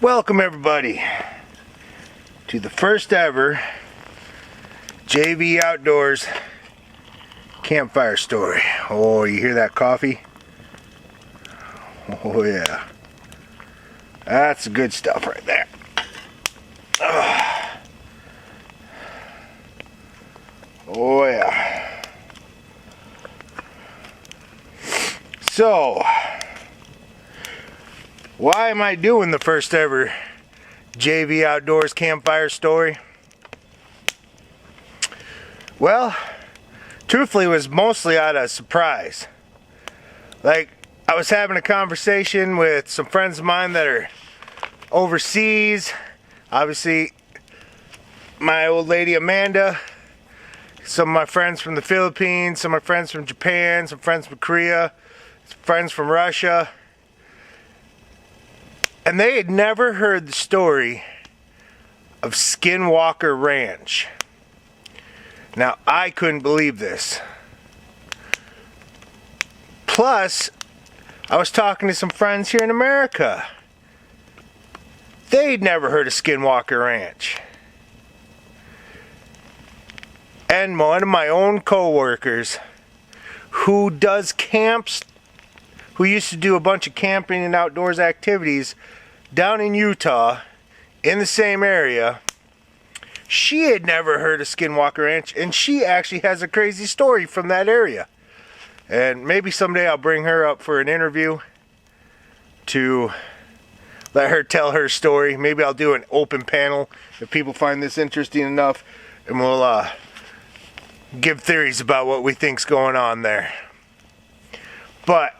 Welcome everybody to the first ever JV Outdoors campfire story. Oh, you hear that coffee? Oh yeah. That's the good stuff right there. Oh yeah. So, why am I doing the first ever JV Outdoors campfire story? Well, truthfully, it was mostly out of surprise. Like, I was having a conversation with some friends of mine that are overseas. Obviously, my old lady Amanda, some of my friends from the Philippines, some of my friends from Japan, some friends from Korea, some friends from Russia. And they had never heard the story of Skinwalker Ranch. Now, I couldn't believe this. Plus, I was talking to some friends here in America. They'd never heard of Skinwalker Ranch. And one of my own co-workers who does camps, who used to do a bunch of camping and outdoors activities down in Utah, in the same area, she had never heard of Skinwalker Ranch, and she actually has a crazy story from that area. And maybe someday I'll bring her up for an interview to let her tell her story. Maybe I'll do an open panel if people find this interesting enough, and we'll give theories about what we think's going on there. But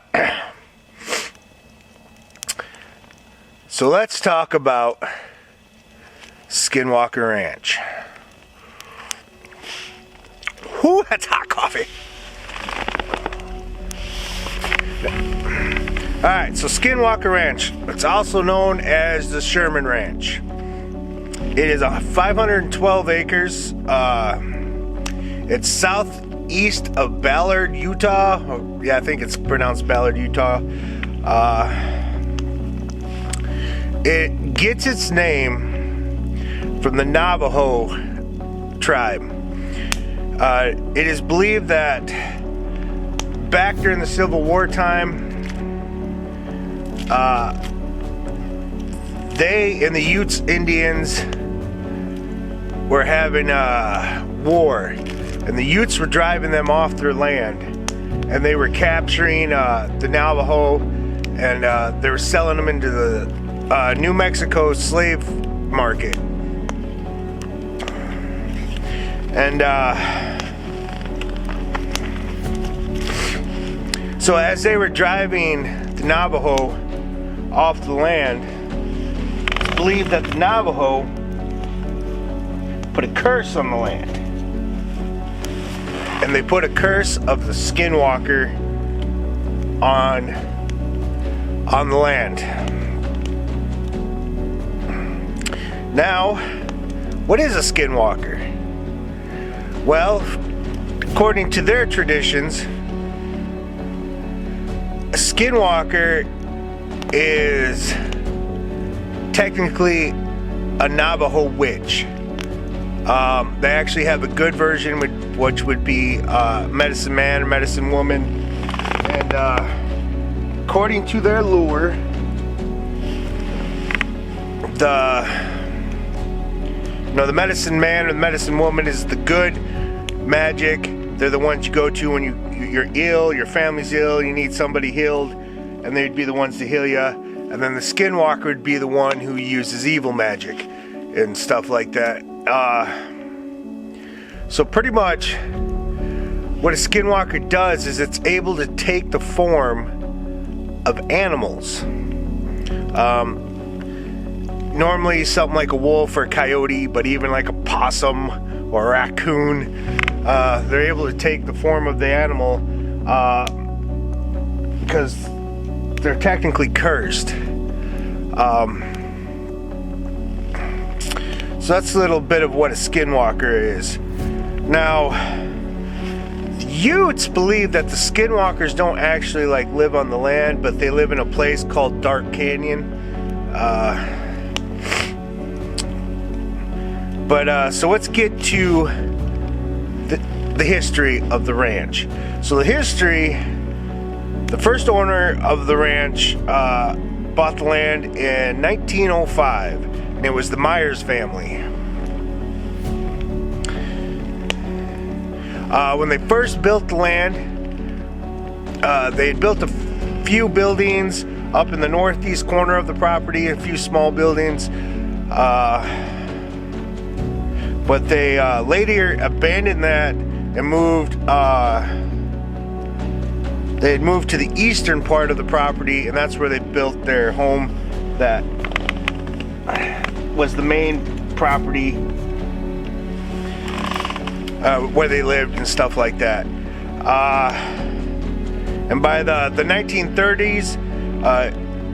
so let's talk about Skinwalker Ranch. Whew, that's hot coffee. Alright, so Skinwalker Ranch, it's also known as the Sherman Ranch. It is 512 acres. It's southeast of Ballard, Utah. Yeah, I think it's pronounced Ballard, Utah. It gets its name from the Navajo tribe. It is believed that back during the Civil War time, they and the Utes Indians were having a war, and the Utes were driving them off their land, and they were capturing the Navajo, and they were selling them into the New Mexico slave market. And so as they were driving the Navajo off the land, it's believed that the Navajo put a curse on the land. And they put a curse of the Skinwalker on the land. Now, what is a Skinwalker? Well, according to their traditions, a Skinwalker is technically a Navajo witch. They actually have a good version, which would be medicine man or medicine woman. And according to their lore, the medicine man or the medicine woman is the good magic. They're the ones you go to when you're ill, your family's ill, you need somebody healed, and they'd be the ones to heal you. And then the Skinwalker would be the one who uses evil magic and stuff like that. So pretty much what a Skinwalker does is it's able to take the form of animals. Normally something like a wolf or a coyote, but even like a possum or a raccoon, they're able to take the form of the animal because they're technically cursed. So that's a little bit of what a Skinwalker is. Now, the Utes believe that the Skinwalkers don't actually live on the land, but they live in a place called Dark Canyon. But so let's get to the history of the ranch. So the history, the first owner of the ranch bought the land in 1905, and it was the Myers family. When they first built the land, they had built a few buildings up in the northeast corner of the property, a few small buildings, but they later abandoned that and moved. They had moved to the eastern part of the property, and that's where they built their home. That was the main property where they lived and stuff like that. And by the 1930s,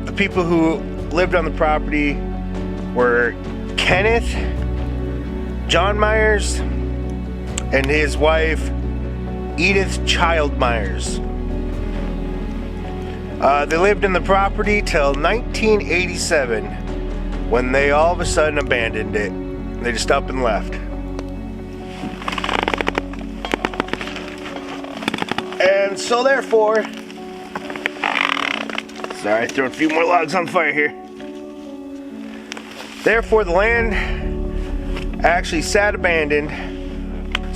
the people who lived on the property were Kenneth John Myers and his wife Edith Child Myers. They lived in the property till 1987, when they all of a sudden abandoned it. They just up and left. And so therefore, sorry, throwing a few more logs on fire here. Therefore, the land actually sat abandoned.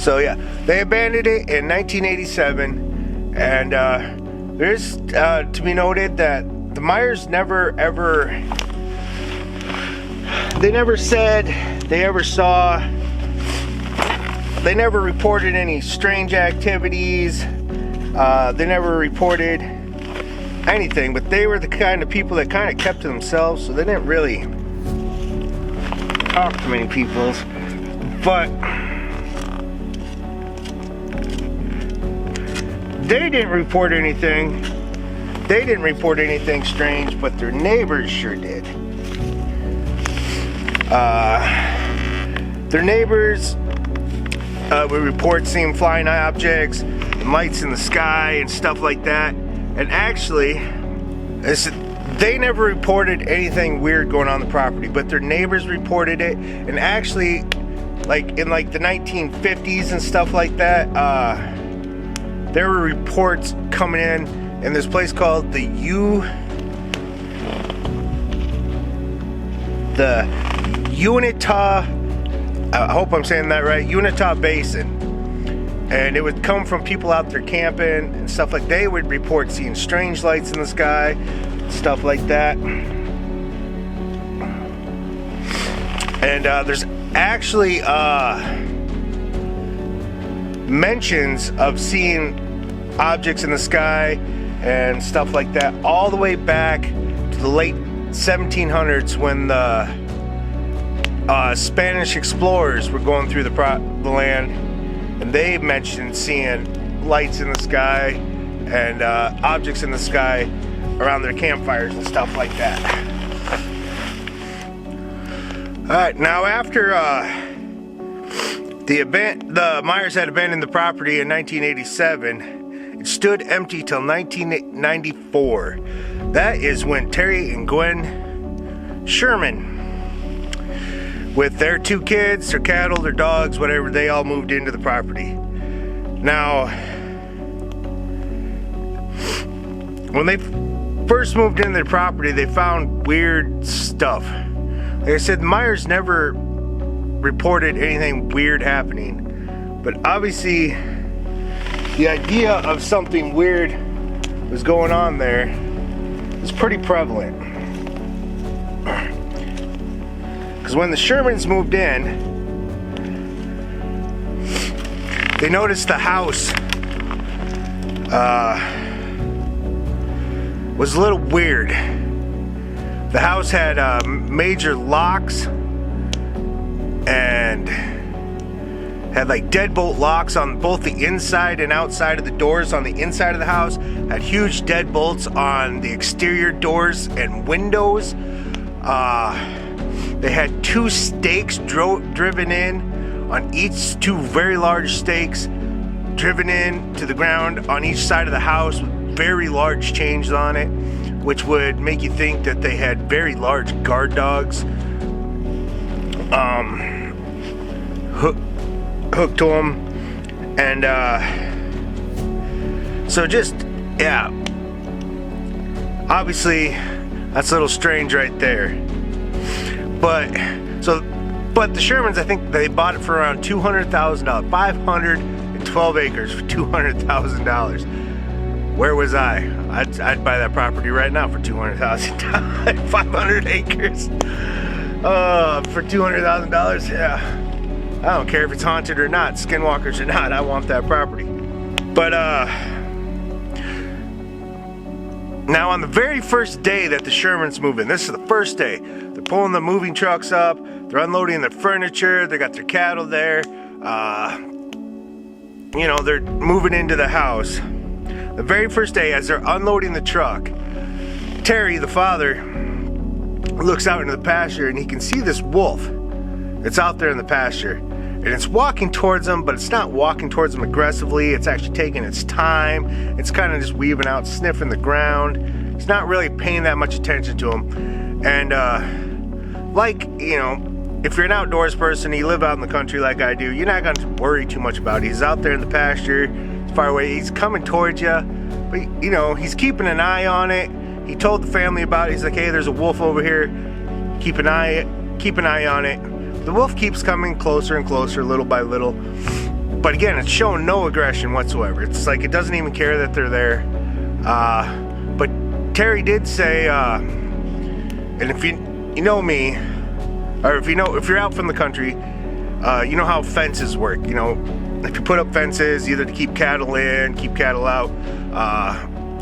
So yeah, they abandoned it in 1987, and there's to be noted that the Myers never said they ever saw, they never reported any strange activities, they never reported anything, but they were the kind of people that kind of kept to themselves, so they didn't really talk to many people. But they didn't report anything. They didn't report anything strange, but their neighbors sure did. Their neighbors would report seeing flying objects and lights in the sky and stuff like that. And actually, they never reported anything weird going on the property, but their neighbors reported it. And actually, like in like the 1950s and stuff like that, there were reports coming in this place called the Uinta, I hope I'm saying that right, Uinta Basin. And it would come from people out there camping and stuff like. They would report seeing strange lights in the sky, stuff like that. And there's actually mentions of seeing objects in the sky and stuff like that all the way back to the late 1700s, when the Spanish explorers were going through the land, and they mentioned seeing lights in the sky and objects in the sky around their campfires and stuff like that. Alright, now after the Myers had abandoned the property in 1987, it stood empty till 1994. That is when Terry and Gwen Sherman, with their 2 kids, their cattle, their dogs, whatever, they all moved into the property. Now, when they first moved into their property, they found weird stuff. Like I said, the Myers never reported anything weird happening, but obviously the idea of something weird was going on there is pretty prevalent. Because when the Shermans moved in, they noticed the house was a little weird. The house had major locks and had like deadbolt locks on both the inside and outside of the doors. On the inside of the house, had huge deadbolts on the exterior doors and windows. They had 2 stakes driven in on each, 2 very large stakes driven in to the ground on each side of the house with very large chains on it, which would make you think that they had very large guard dogs. hooked to them. And so just, yeah, obviously that's a little strange right there. But the Shermans, I think they bought it for around $200,000, 512 acres for $200,000. Where was I? I'd buy that property right now for $200,000. 500 acres for $200,000. Yeah, I don't care if it's haunted or not, skinwalkers or not. I want that property. But now on the very first day that the Shermans move in, this is the first day. They're pulling the moving trucks up. They're unloading their furniture. They got their cattle there. You know, they're moving into the house. The very first day, as they're unloading the truck, Terry, the father, looks out into the pasture and he can see this wolf that's out there in the pasture. And it's walking towards him, but it's not walking towards him aggressively. It's actually taking its time. It's kind of just weaving out, sniffing the ground. It's not really paying that much attention to him. And like, you know, if you're an outdoors person, you live out in the country like I do, you're not going to worry too much about it. He's out there in the pasture, far away, he's coming towards you, but you know, he's keeping an eye on it. He told the family about it. He's like, hey, there's a wolf over here, keep an eye on it. The wolf keeps coming closer and closer, little by little, but again, it's showing no aggression whatsoever. It's like it doesn't even care that they're there. But Terry did say, and if you know me, or if you're out from the country, you know how fences work. You know, if you put up fences, either to keep cattle in, keep cattle out,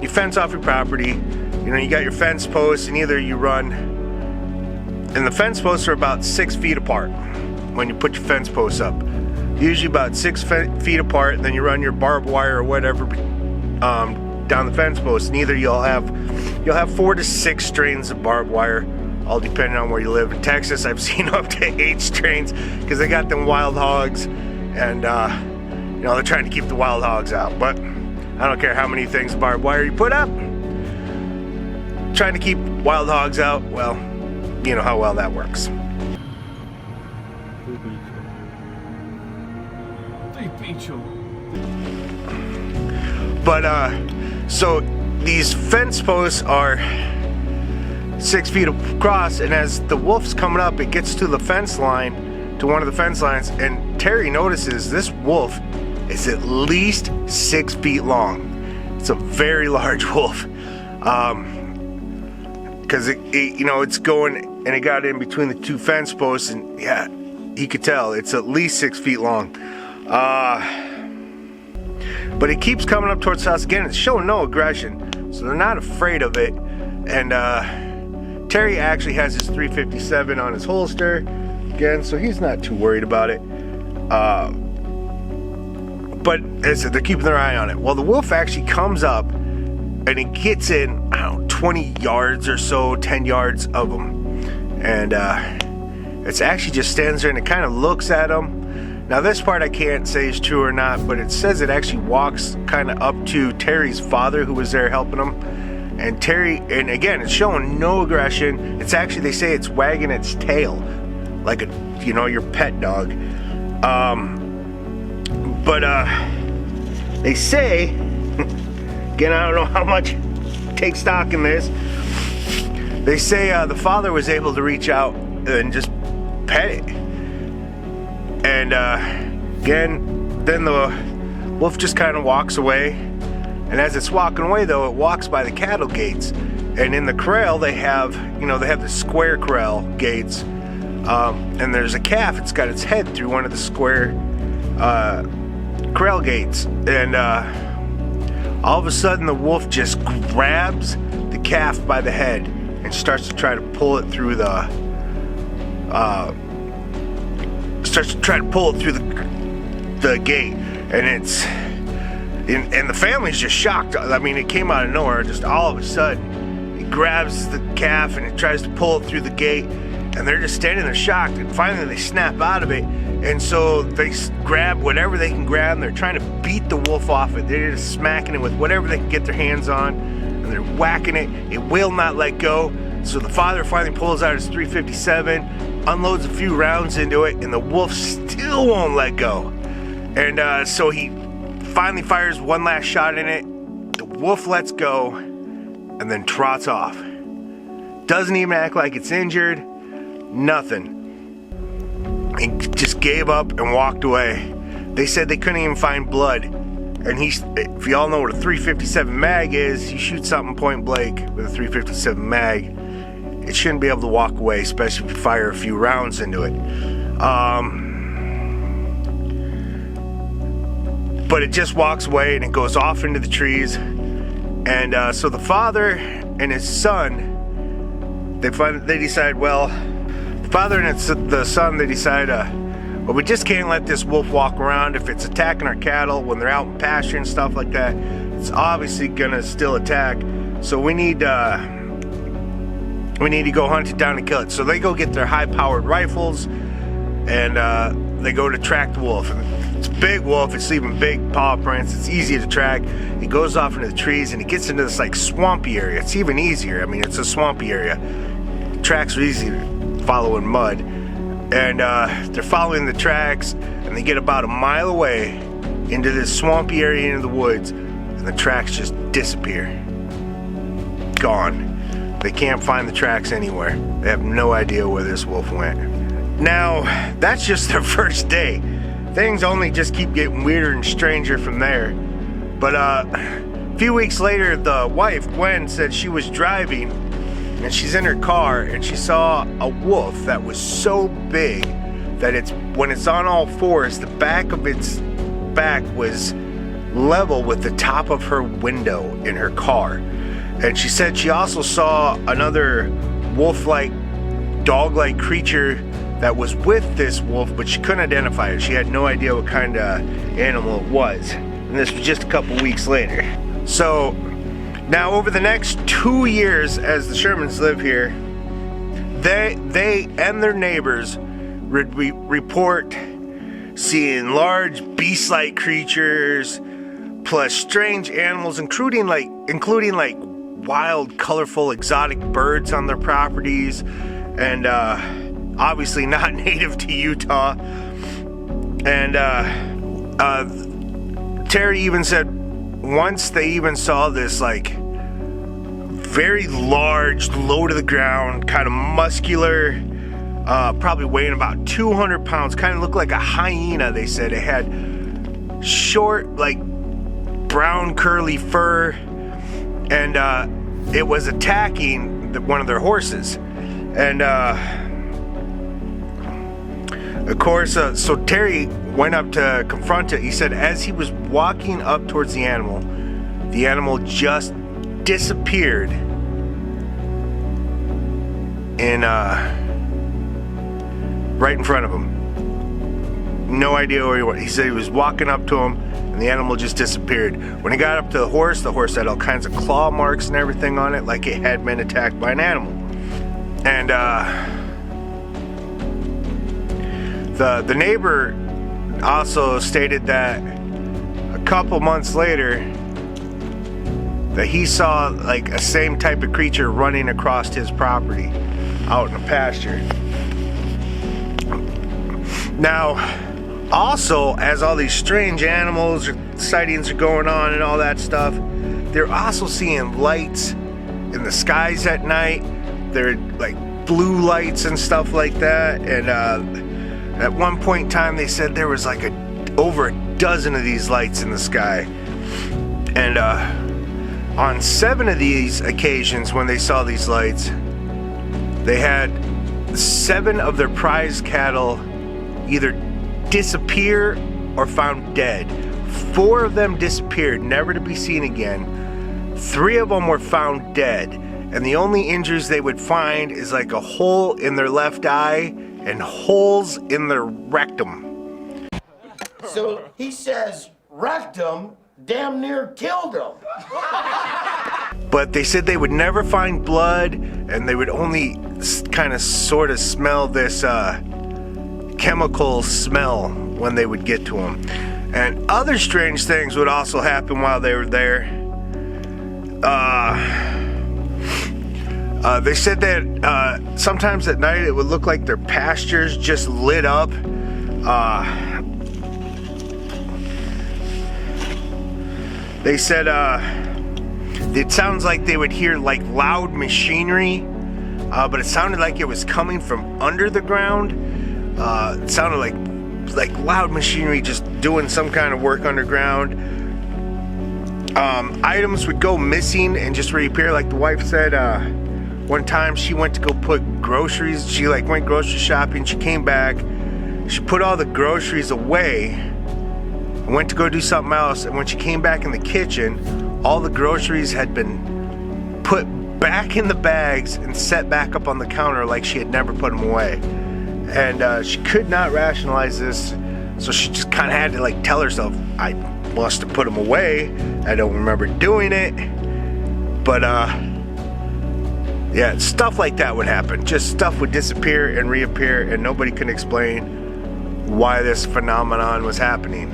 you fence off your property. You know, you got your fence posts, and either you run, and the fence posts are about 6 feet apart when you put your fence posts up. Usually about 6 feet apart, and then you run your barbed wire or whatever down the fence post, and either you'll have 4 to 6 strains of barbed wire, all depending on where you live. In Texas, I've seen up to 8 strains because they got them wild hogs, and you know, they're trying to keep the wild hogs out. But I don't care how many things of barbed wire you put up, trying to keep wild hogs out, well, you know how well that works. But so these fence posts are 6 feet across, and as the wolf's coming up, it gets to the fence line, to one of the fence lines, and Terry notices this wolf is at least 6 feet long. It's a very large wolf, because you know, it's going, and it got in between the 2 fence posts, and yeah, he could tell it's at least 6 feet long. But it keeps coming up towards the house again. It's showing no aggression, so they're not afraid of it. And Terry actually has his .357 on his holster again, so he's not too worried about it. But as I said, they're keeping their eye on it. Well, the wolf actually comes up, and it gets in, I don't know, 20 yards or so, 10 yards of them. And it's actually just stands there and it kind of looks at them. Now this part I can't say is true or not, but it says it actually walks kind of up to Terry's father, who was there helping him. And Terry, and again, it's showing no aggression. It's actually, they say it's wagging its tail like a, you know, your pet dog. But they say, again, I don't know how much take stock in this. They say the father was able to reach out and just pet it. And again, then the wolf just kind of walks away. And as it's walking away, though, it walks by the cattle gates. And in the corral, they have, you know, they have the square corral gates. And there's a calf. It's got its head through one of the square corral gates. And all of a sudden, the wolf just grabs the calf by the head and starts to try to pull it through the gate. And it's and the family's just shocked. I mean, it came out of nowhere. Just all of a sudden, he grabs the calf and it tries to pull it through the gate, and they're just standing there shocked. And finally, they snap out of it, and so they grab whatever they can grab. And they're trying to beat the wolf off it. They're just smacking it with whatever they can get their hands on, and they're whacking it. It will not let go. So the father finally pulls out his .357, unloads a few rounds into it, and the wolf still won't let go. And so he finally fires one last shot in it. The wolf lets go and then trots off. Doesn't even act like it's injured. Nothing. He just gave up and walked away. They said they couldn't even find blood. And if y'all know what a .357 mag is, you shoot something point blank with a .357 mag, it shouldn't be able to walk away, especially if you fire a few rounds into it. But it just walks away and it goes off into the trees. And so the father and his son, they decide, well, the father and the son, they decide, well, we just can't let this wolf walk around. If it's attacking our cattle when they're out in pasture and stuff like that, it's obviously gonna still attack. So we need to go hunt it down and kill it. So they go get their high-powered rifles, and they go to track the wolf. It's a big wolf. It's leaving big paw prints. It's easy to track. He goes off into the trees, and he gets into this like swampy area. It's even easier. I mean, it's a swampy area. Tracks are easy to follow in mud. And they're following the tracks, and they get about a mile away into this swampy area into the woods, and the tracks just disappear. Gone. They can't find the tracks anywhere. They have no idea where this wolf went. Now, that's just their first day. Things only just keep getting weirder and stranger from there. But a few weeks later, the wife, Gwen, said she was driving, and she's in her car, and she saw a wolf that was so big that when it's on all fours, the back of its back was level with the top of her window in her car. And she said she also saw another wolf-like, dog-like creature that was with this wolf, but she couldn't identify it. She had no idea what kind of animal it was. And this was just a couple weeks later. So now over the next 2 years, as the Shermans live here, they and their neighbors report seeing large beast-like creatures, plus strange animals, including like wild, colorful, exotic birds on their properties, and obviously not native to Utah. And Terry even said once they even saw this like very large, low to the ground, kind of muscular, probably weighing about 200 pounds, kind of looked like a hyena. They said it had short, like brown curly fur, and it was attacking one of their horses. And of course, so Terry went up to confront it. He said as he was walking up towards the animal just disappeared in right in front of him. No idea where he went. He said he was walking up to him, and the animal just disappeared. When he got up to the horse had all kinds of claw marks and everything on it, like it had been attacked by an animal. And the neighbor also stated that a couple months later that he saw like a same type of creature running across his property out in the pasture. Now, also, as all these strange animals or sightings are going on and all that stuff, they're also seeing lights in the skies at night. They're like blue lights and stuff like that. And at one point in time, they said there was like over a dozen of these lights in the sky. And on 7 of these occasions when they saw these lights, they had 7 of their prize cattle either disappear or found dead. 4 of them disappeared, never to be seen again. 3 of them were found dead, and the only injuries they would find is like a hole in their left eye and holes in their rectum. So he says rectum damn near killed him. But they said they would never find blood, and they would only kind of sort of smell this chemical smell when they would get to them. And other strange things would also happen while they were there. They said that sometimes at night it would look like their pastures just lit up. They said it sounds like they would hear like loud machinery, but it sounded like it was coming from under the ground. It sounded like loud machinery just doing some kind of work underground. Items would go missing and just reappear. Like the wife said, one time she went to go put groceries. She like went grocery shopping. She came back. She put all the groceries away and went to go do something else. And when she came back in the kitchen, all the groceries had been put back in the bags and set back up on the counter like she had never put them away. And she could not rationalize this, so she just kind of had to like tell herself, I must have put them away. I don't remember doing it. But yeah, stuff like that would happen. Just stuff would disappear and reappear, and nobody can explain why this phenomenon was happening.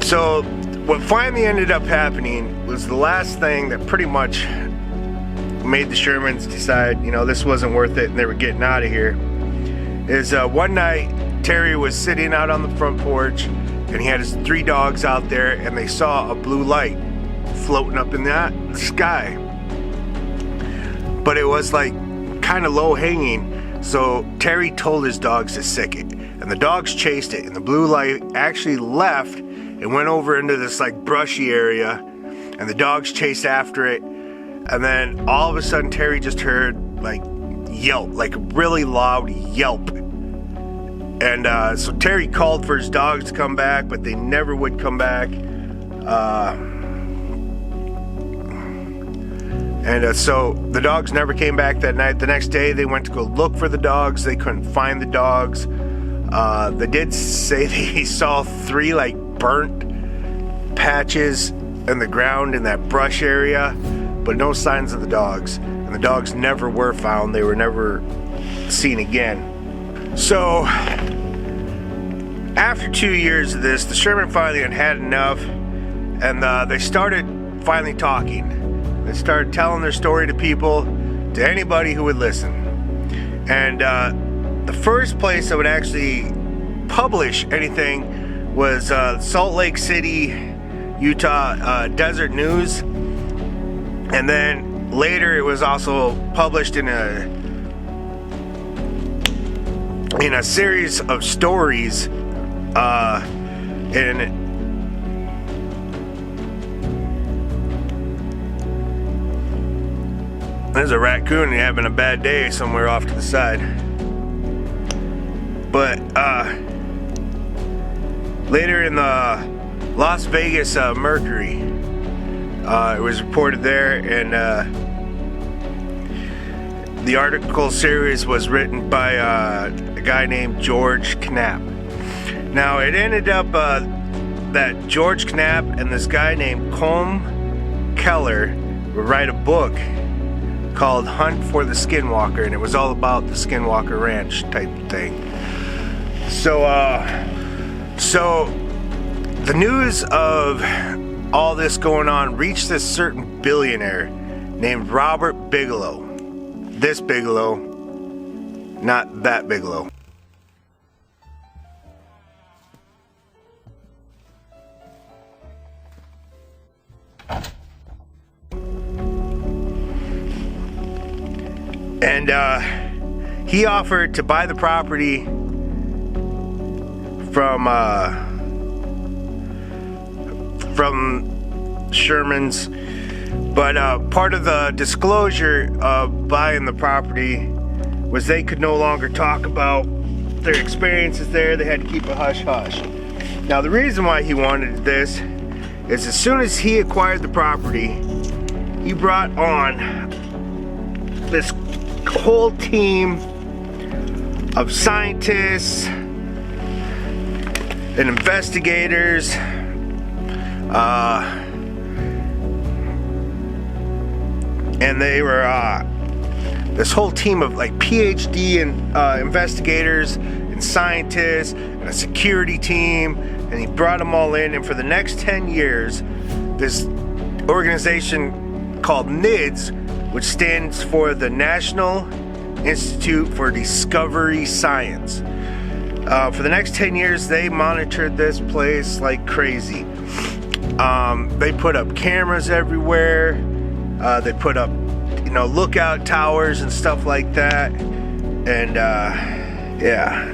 So what finally ended up happening was the last thing that pretty much made the Shermans decide, you know, this wasn't worth it and they were getting out of here, is one night Terry was sitting out on the front porch and he had his 3 dogs out there, and they saw a blue light floating up in the sky. But it was like kind of low hanging, so Terry told his dogs to sick it, and the dogs chased it, and the blue light actually left and went over into this like brushy area, and the dogs chased after it. And then all of a sudden Terry just heard like yelp, like a really loud yelp. And so Terry called for his dogs to come back, but they never would come back. So the dogs never came back that night. The next day they went to go look for the dogs. They couldn't find the dogs. They did say they saw 3 like burnt patches in the ground in that brush area, but no signs of the dogs. And the dogs never were found. They were never seen again. So after 2 years of this, the Sherman finally had enough, and they started finally talking. They started telling their story to people, to anybody who would listen. And the first place that would actually publish anything was Salt Lake City, Utah Desert News. And then later it was also published in a series of stories there's a raccoon having a bad day somewhere off to the side. But later in the Las Vegas Mercury, it was reported there, and the article series was written by a guy named George Knapp. Now it ended up that George Knapp and this guy named Colm Keller would write a book called Hunt for the Skinwalker, and it was all about the Skinwalker Ranch type thing. So the news of all this going on reached this certain billionaire named Robert Bigelow. This Bigelow, not that Bigelow. And he offered to buy the property from Sherman's, but part of the disclosure of buying the property was they could no longer talk about their experiences there. They had to keep a hush-hush. Now the reason why he wanted this is as soon as he acquired the property, he brought on this whole team of scientists and investigators, and they were this whole team of like PhD and investigators and scientists and a security team, and he brought them all in. And for the next 10 years, this organization called NIDS, which stands for the National Institute for Discovery Science. For the next 10 years, they monitored this place like crazy. They put up cameras everywhere. They put up, lookout towers and stuff like that. And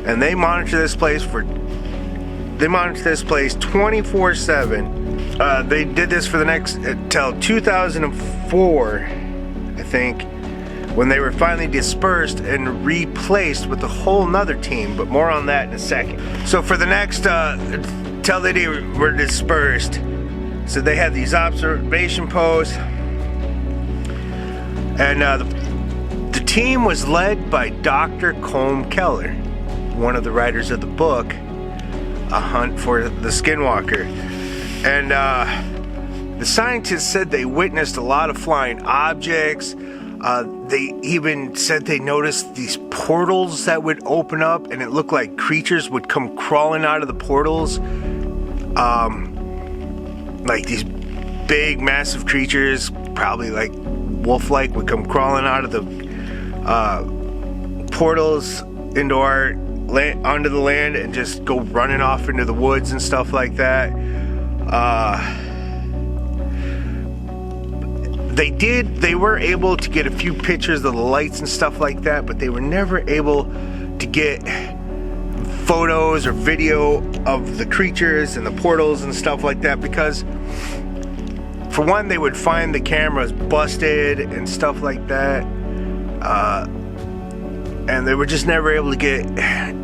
and they monitor this place 24/7. They did this for the next till 2004, I think, when they were finally dispersed and replaced with a whole nother team, but more on that in a second. So for the next till they were dispersed, so they had these observation posts, and the team was led by Dr. Colm Keller, one of the writers of the book A Hunt for the Skinwalker. And the scientists said they witnessed a lot of flying objects. They even said they noticed these portals that would open up, and it looked like creatures would come crawling out of the portals. Like these big, massive creatures, probably like wolf-like, would come crawling out of the portals into our land, onto the land, and just go running off into the woods and stuff like that. They were able to get a few pictures of the lights and stuff like that, but they were never able to get photos or video of the creatures and the portals and stuff like that, because for one, they would find the cameras busted and stuff like that, and they were just never able to get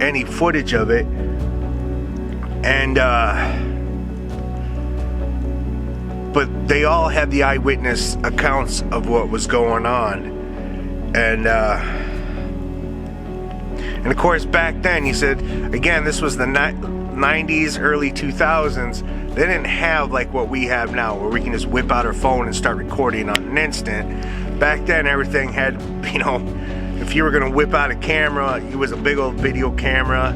any footage of it. And but they all had the eyewitness accounts of what was going on. And of course, back then, he said, again, this was the 90s, early 2000s. They didn't have like what we have now, where we can just whip out our phone and start recording on an instant. Back then, everything had, if you were gonna whip out a camera, it was a big old video camera.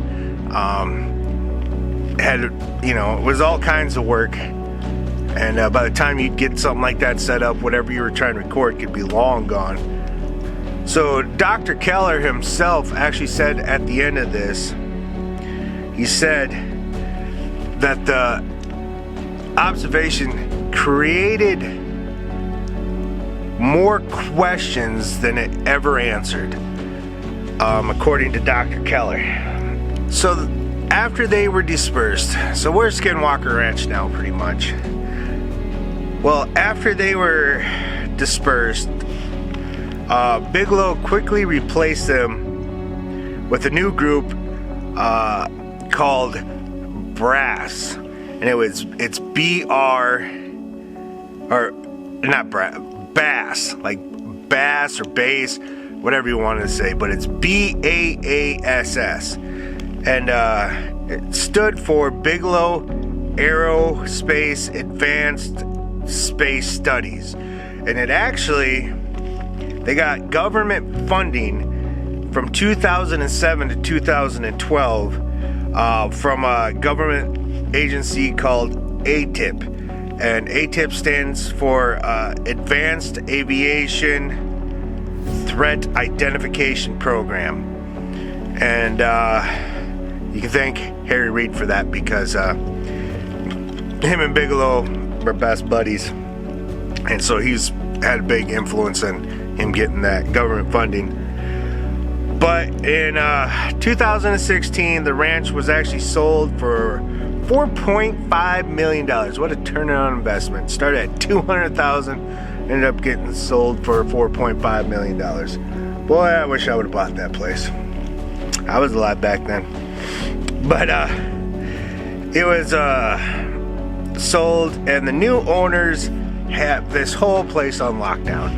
It was all kinds of work. And by the time you'd get something like that set up, whatever you were trying to record could be long gone. So Dr. Keller himself actually said at the end of this, he said that the observation created more questions than it ever answered, according to Dr. Keller. So after they were dispersed, so we're Skinwalker Ranch now pretty much. Well, after they were dispersed, Bigelow quickly replaced them with a new group called Brass, and it's BR, or not Bass, like bass or bass, whatever you want to say, but it's BAASS, and it stood for Bigelow Aerospace Advanced Space Studies. And it actually, they got government funding from 2007 to 2012 from a government agency called ATIP, and ATIP stands for Advanced Aviation Threat Identification Program. And you can thank Harry Reid for that, because him and Bigelow were best buddies, and so he's had a big influence in him getting that government funding. But in 2016, the ranch was actually sold for $4.5 million. What a turn on investment. Started at $200,000, ended up getting sold for $4.5 million. Boy, I wish I would have bought that place. I was alive back then. But it was sold, and the new owners have this whole place on lockdown.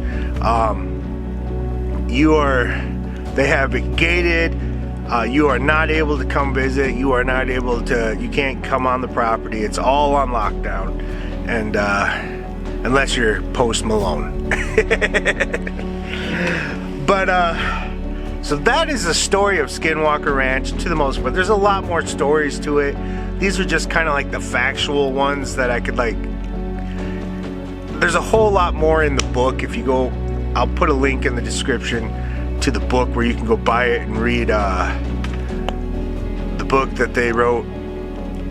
They have it gated. You are not able to come visit. You can't come on the property. It's all on lockdown, and unless you're Post Malone. But so that is the story of Skinwalker Ranch, to the most part. There's a lot more stories to it. These are just kind of like the factual ones that I could there's a whole lot more in the book. If you go, I'll put a link in the description to the book where you can go buy it and read the book that they wrote,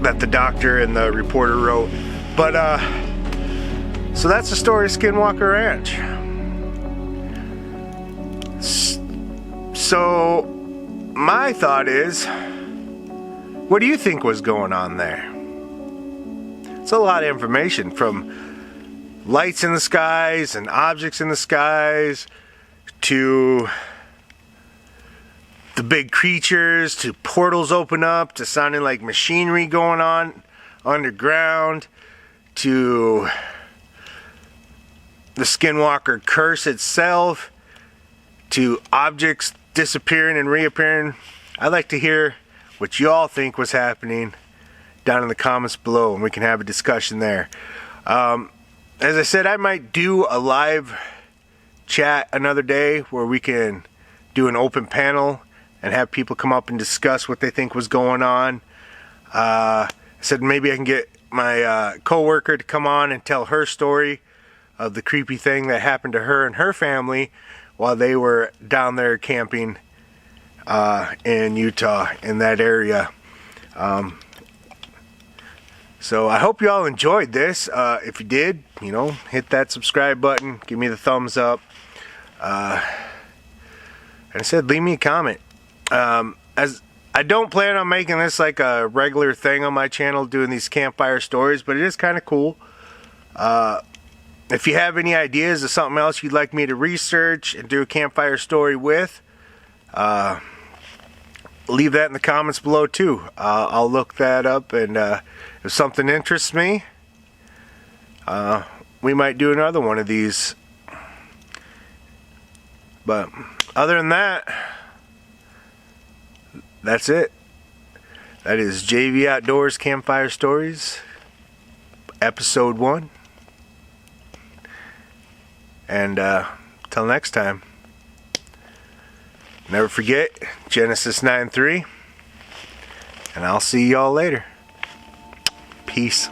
that the doctor and the reporter wrote. But so that's the story of Skinwalker Ranch. So my thought is, what do you think was going on there? It's a lot of information, from lights in the skies and objects in the skies to the big creatures, to portals open up, to sounding like machinery going on underground, to the Skinwalker curse itself, to objects disappearing and reappearing. I'd like to hear what you all think was happening down in the comments below, and we can have a discussion there. As I said, I might do a live chat another day where we can do an open panel and have people come up and discuss what they think was going on. I said maybe I can get my co-worker to come on and tell her story of the creepy thing that happened to her and her family while they were down there camping in Utah, in that area. So I hope you all enjoyed this. If you did, you know, hit that subscribe button, give me the thumbs up. And I said, leave me a comment. As I don't plan on making this like a regular thing on my channel, doing these campfire stories, but it is kind of cool. If you have any ideas of something else you'd like me to research and do a campfire story with, leave that in the comments below too. I'll look that up, and if something interests me, we might do another one of these. But other than that, that's it. That is JV Outdoors Campfire Stories, Episode 1. And till next time, never forget Genesis 9:3, and I'll see y'all later. Peace.